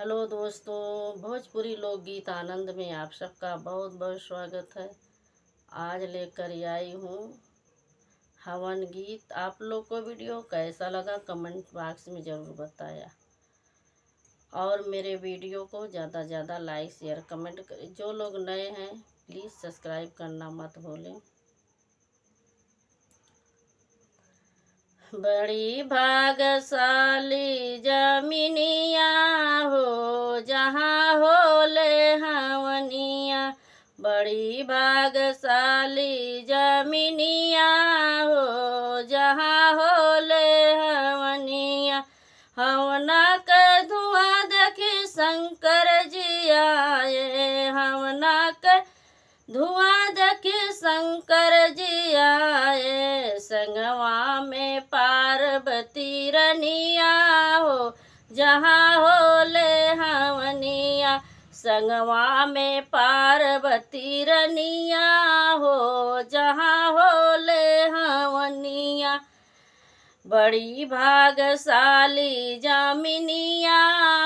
Hello दोस्तों, भोजपुरी लोकगीत आनंद में आप सबका बहुत बहुत स्वागत है। आज लेकर आई हूँ हवन गीत। आप लोग को वीडियो कैसा लगा कमेंट बॉक्स में ज़रूर बताया, और मेरे वीडियो को ज़्यादा ज़्यादा लाइक शेयर कमेंट करें। जो लोग नए हैं प्लीज़ सब्सक्राइब करना मत भूलें। बड़ी भागशाली जमीनिया हो जहाँ होले हवनिया। बड़ी भागशाली जमीनिया हो जहाँ होले हवनिया। हवना के धुआं देखी शंकर जी आए। हवना के धुआं देखी शंकर जी आए। संगवा में पार्वती रनिया हो जहाँ होले हवनिया। संगवा में पार्वती रनिया हो जहाँ होले हवनिया। बड़ी भागशाली जामिनिया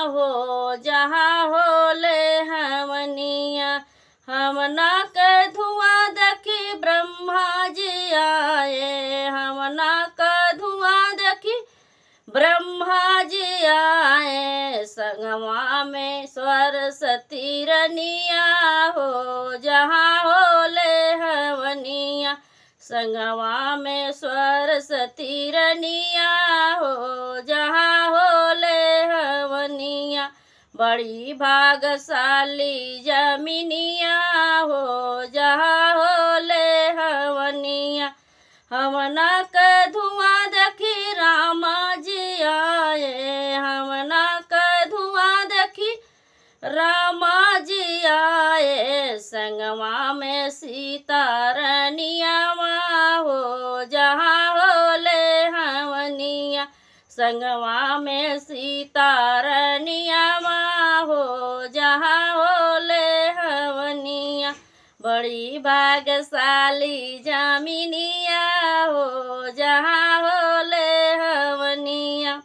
हो जहाँ होले हवनिया। हमना के धुआं देखी ब्रह्मा जी आए। हमना का धुआं देखी ब्रह्मा जी आए। संगवा में सरस्वती रनिया हो जहाँ होले हवनिया। संगवा में सरस्वती रनिया हो जहाँ होले हवनिया। बड़ी भागशाली जमीनिया हो जहाँ होले हवनिया। हमना के धुआं देखी रामा जी आए। हमना के धुआं देखी रामा जी आए। संगवा में सीता रनिया हो जहाँ होले हवनिया। संगवा में सीता रनिया हो जहाँ होले हवनिया। बड़ी भागशाली जामिनिया हो जहाँ होले हवनिया।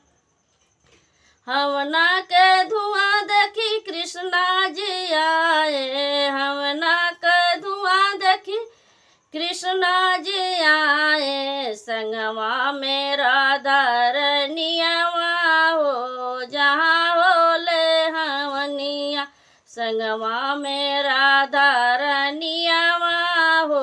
हवना के धुआं देखी कृष्णा जी आए। हवना के धुआं देखी कृष्णा जी आए। संगवा में राधा रनिया हो जहाँ होले हवनिया। संगवा में राधा रनिया हो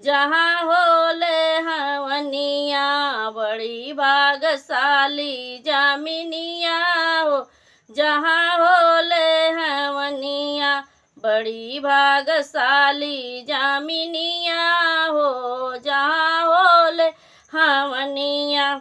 जहाँ होले हवनिया। बड़ी भागशाली जामिनिया हो जहाँ होले हवनिया। बड़ी भागशाली जामिनिया हो जहाँ होले हवनिया।